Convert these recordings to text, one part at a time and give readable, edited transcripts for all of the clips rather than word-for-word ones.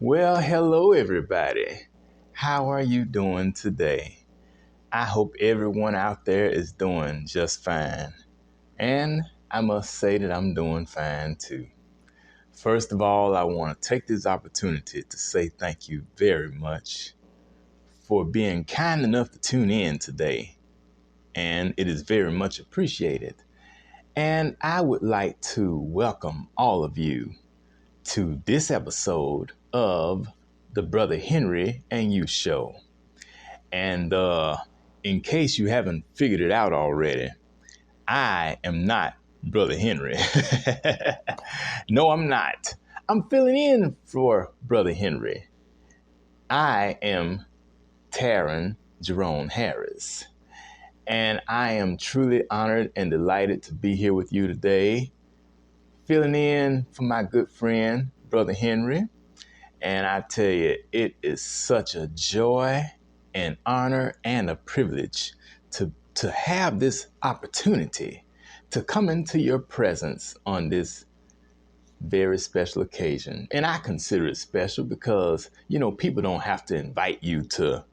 Well, hello everybody. How are you doing today? I hope everyone out there is doing just fine. And I must say that I'm doing fine too. First of all, I want to take this opportunity to say thank you very much for being kind enough to tune in today. And it is very much appreciated. And I would like to welcome all of you to this episode of the Brother Henry and You Show. And in case you haven't figured it out already, I am not Brother Henry. No, I'm not. I'm filling in for Brother Henry. I am Taron Jerone Harris. And I am truly honored and delighted to be here with you today, filling in for my good friend, Brother Henry. And I tell you, it is such a joy and honor and a privilege to have this opportunity to come into your presence on this very special occasion. And I consider it special because, people don't have to invite you to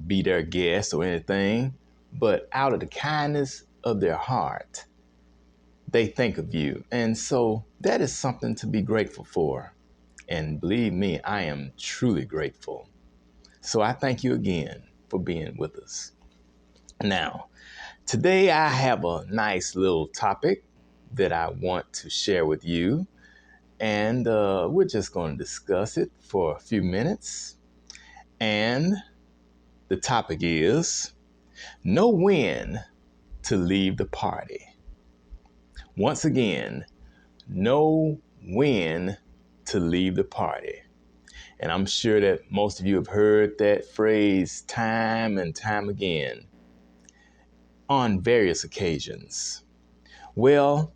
be their guest or anything, but out of the kindness of their heart, they think of you. And so that is something to be grateful for. And believe me, I am truly grateful. So I thank you again for being with us. Now, today I have a nice little topic that I want to share with you. And we're just going to discuss it for a few minutes. And the topic is know when to leave the party. Once again, know when to leave the party. And I'm sure that most of you have heard that phrase time and time again on various occasions. Well,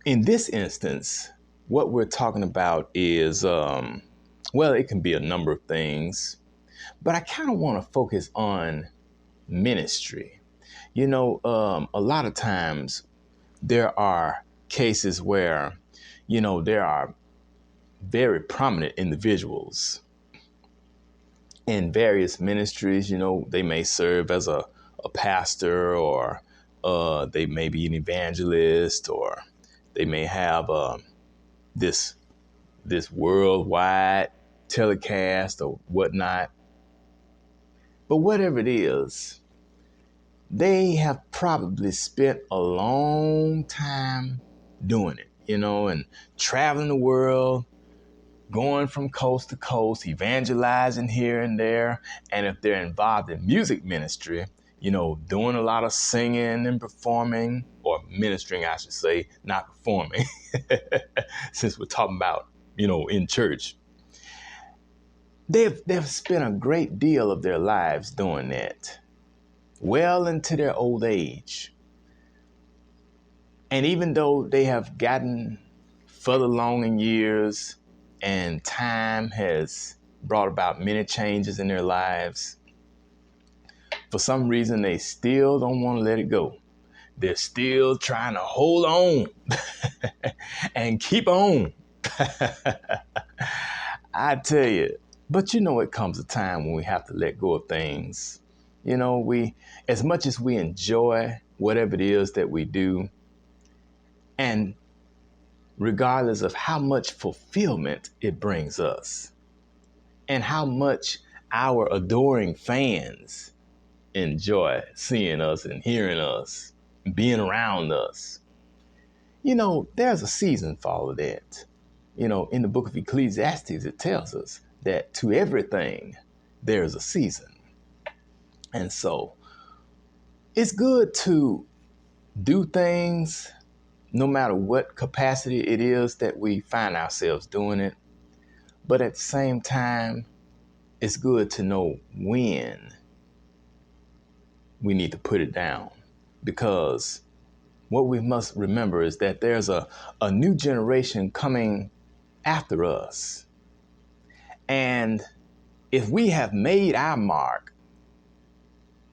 in this instance, what we're talking about is, it can be a number of things, but I kind of want to focus on ministry. A lot of times there are cases where, there are very prominent individuals in various ministries. They may serve as a pastor, or they may be an evangelist, or they may have this this worldwide telecast or whatnot. But whatever it is, they have probably spent a long time doing it, and traveling the world, going from coast to coast, evangelizing here and there. And if they're involved in music ministry, doing a lot of singing and performing, or ministering, I should say, not performing, since we're talking about, in church. They've spent a great deal of their lives doing that, well into their old age. And even though they have gotten further along in years, and time has brought about many changes in their lives, for some reason they still don't want to let it go. They're still trying to hold on and keep on. I tell you, but it comes a time when we have to let go of things. As much as we enjoy whatever it is that we do, and regardless of how much fulfillment it brings us, and how much our adoring fans enjoy seeing us and hearing us, being around us, there's a season for all of that. In the book of Ecclesiastes, it tells us that to everything there's a season. And so it's good to do things no matter what capacity it is that we find ourselves doing it. But at the same time, it's good to know when we need to put it down, because what we must remember is that there's a new generation coming after us. And if we have made our mark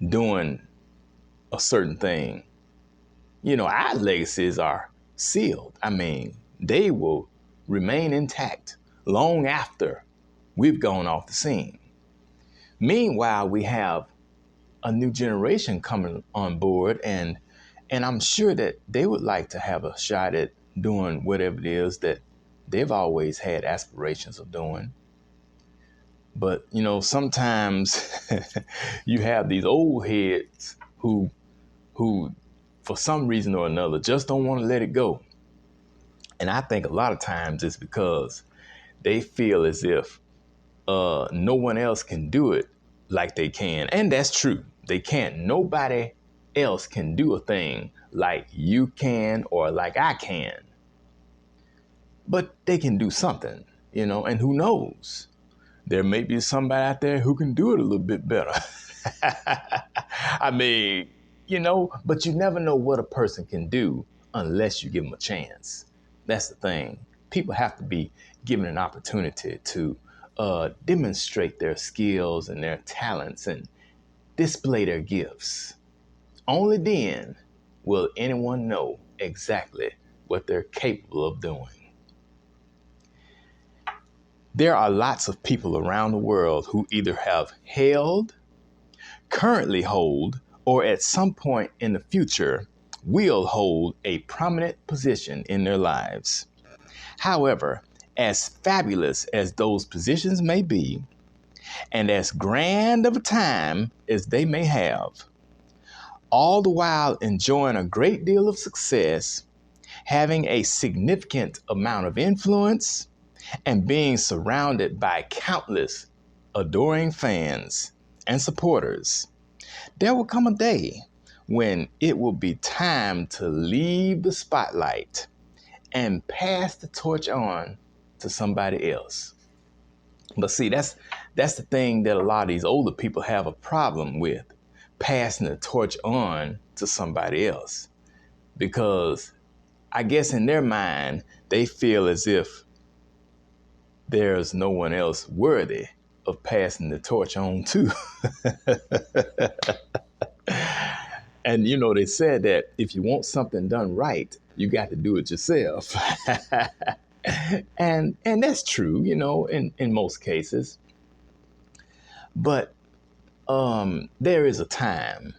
doing a certain thing, our legacies are sealed. I mean, they will remain intact long after we've gone off the scene. Meanwhile, we have a new generation coming on board, and I'm sure that they would like to have a shot at doing whatever it is that they've always had aspirations of doing. But sometimes you have these old heads who for some reason or another just don't want to let it go. And I think a lot of times it's because they feel as if no one else can do it like they can. And that's true. They can't. Nobody else can do a thing like you can or like I can. But they can do something, and who knows? There may be somebody out there who can do it a little bit better. I mean, but you never know what a person can do unless you give them a chance. That's the thing. People have to be given an opportunity to demonstrate their skills and their talents and display their gifts. Only then will anyone know exactly what they're capable of doing. There are lots of people around the world who either have held, currently hold, or at some point in the future will hold a prominent position in their lives. However, as fabulous as those positions may be, and as grand of a time as they may have, all the while enjoying a great deal of success, having a significant amount of influence, and being surrounded by countless adoring fans and supporters, there will come a day when it will be time to leave the spotlight and pass the torch on to somebody else. But see, that's the thing that a lot of these older people have a problem with, passing the torch on to somebody else. Because I guess in their mind, they feel as if there's no one else worthy of passing the torch on to. And they said that if you want something done right, you got to do it yourself. and that's true, in most cases. But there is a time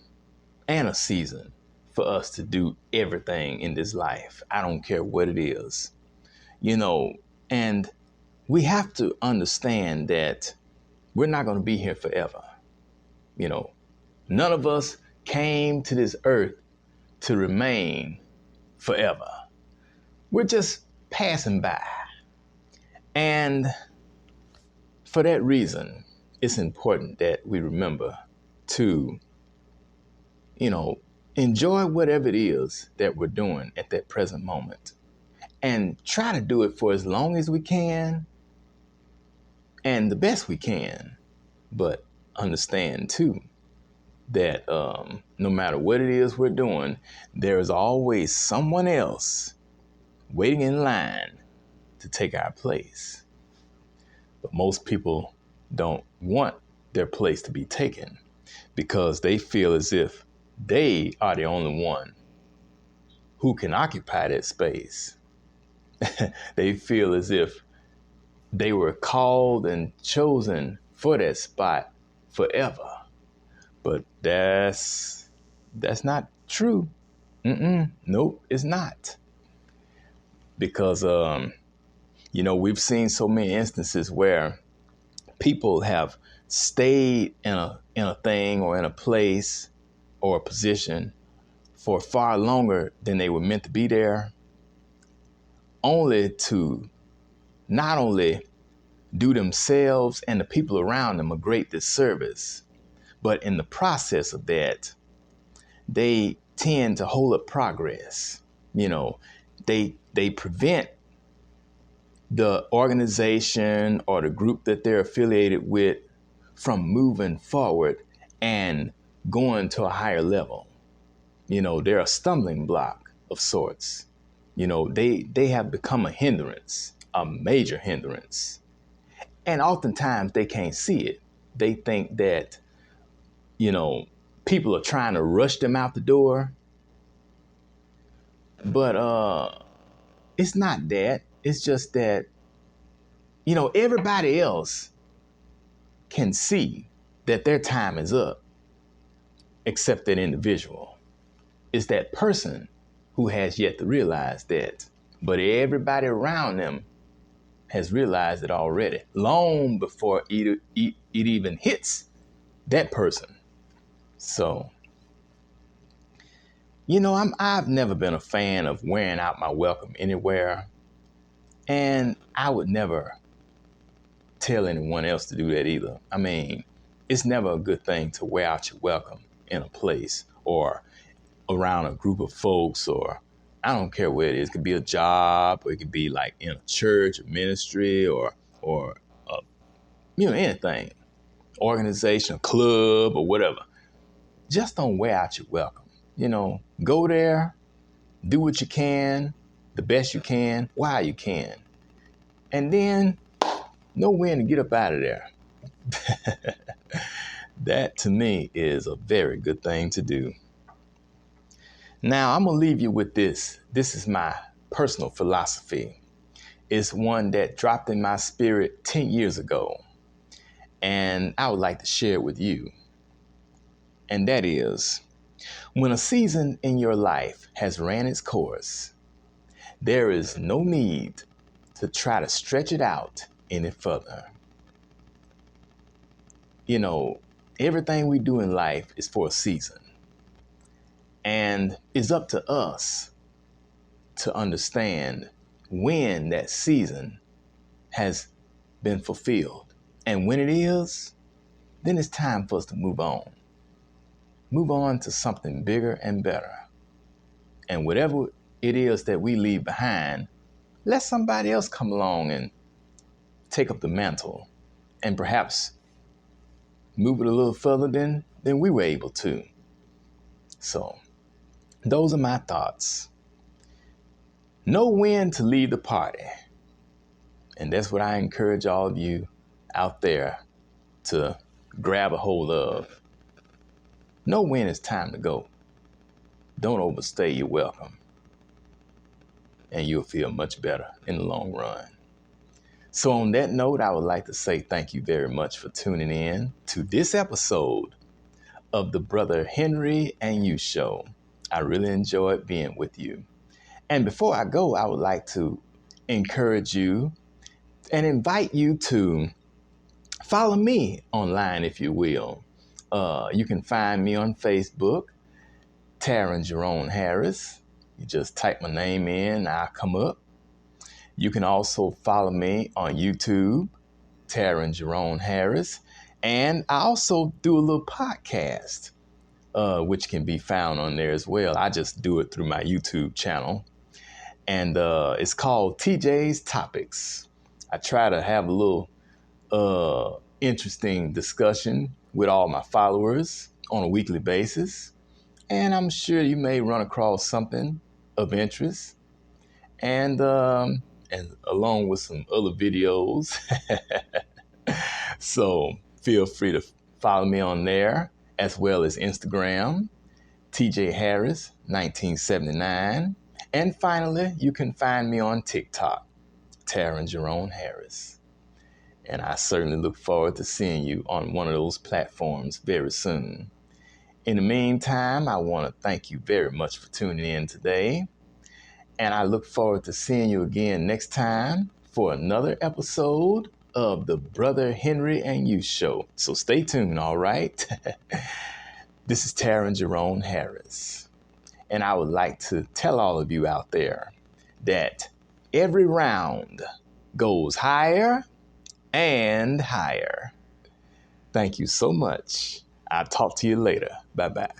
and a season for us to do everything in this life. I don't care what it is, and we have to understand that we're not going to be here forever. None of us came to this earth to remain forever. We're just passing by. And for that reason, it's important that we remember to, enjoy whatever it is that we're doing at that present moment and try to do it for as long as we can and the best we can. But understand too that no matter what it is we're doing, there is always someone else waiting in line to take our place. But most people don't want their place to be taken because they feel as if they are the only one who can occupy that space. They feel as if they were called and chosen for that spot forever. But that's not true. Nope, it's not. Because, we've seen so many instances where people have stayed in a thing or in a place or a position for far longer than they were meant to be there, only to not only do themselves and the people around them a great disservice, but in the process of that, they tend to hold up progress. They prevent the organization or the group that they're affiliated with from moving forward and going to a higher level. They're a stumbling block of sorts. They have become a hindrance, a major hindrance. And oftentimes they can't see it. They think that, people are trying to rush them out the door. But it's not that. It's just that, everybody else can see that their time is up, except that individual. It's that person who has yet to realize that. But everybody around them has realized it already, long before it even hits that person. So, I've never been a fan of wearing out my welcome anywhere. And I would never tell anyone else to do that either. I mean, it's never a good thing to wear out your welcome in a place or around a group of folks, or I don't care where it is. It could be a job, or it could be like in a church, a ministry, or anything, organization, a club, or whatever. Just don't wear out your welcome. Go there, do what you can, the best you can, while you can, and then know when to get up out of there. That to me is a very good thing to do. Now, I'm going to leave you with this. This is my personal philosophy. It's one that dropped in my spirit 10 years ago, and I would like to share it with you. And that is, when a season in your life has ran its course, there is no need to try to stretch it out any further. Everything we do in life is for a season. And it's up to us to understand when that season has been fulfilled. And when it is, then it's time for us to move on. Move on to something bigger and better. And whatever it is that we leave behind, let somebody else come along and take up the mantle and perhaps move it a little further than we were able to. So those are my thoughts. Know when to leave the party. And that's what I encourage all of you out there to grab a hold of. Know when it's time to go. Don't overstay your welcome. And you'll feel much better in the long run. So on that note, I would like to say thank you very much for tuning in to this episode of the Brother Henry and You Show. I really enjoyed being with you. And before I go, I would like to encourage you and invite you to follow me online, if you will. You can find me on Facebook, Taron Jerone Harris. You just type my name in, I'll come up. You can also follow me on YouTube, Taron Jerone Harris. And I also do a little podcast, which can be found on there as well. I just do it through my YouTube channel. And it's called TJ's Topics. I try to have a little interesting discussion with all my followers on a weekly basis. And I'm sure you may run across something of interest. And along with some other videos. So feel free to follow me on there, as well as Instagram, TJ Harris 1979. And finally, you can find me on TikTok, Taron Jerone Harris. And I certainly look forward to seeing you on one of those platforms very soon. In the meantime, I want to thank you very much for tuning in today. And I look forward to seeing you again next time for another episode of the Brother Henry and You Show. So stay tuned, all right? This is Taron Jerone Harris. And I would like to tell all of you out there that every round goes higher and higher. Thank you so much. I'll talk to you later. Bye-bye.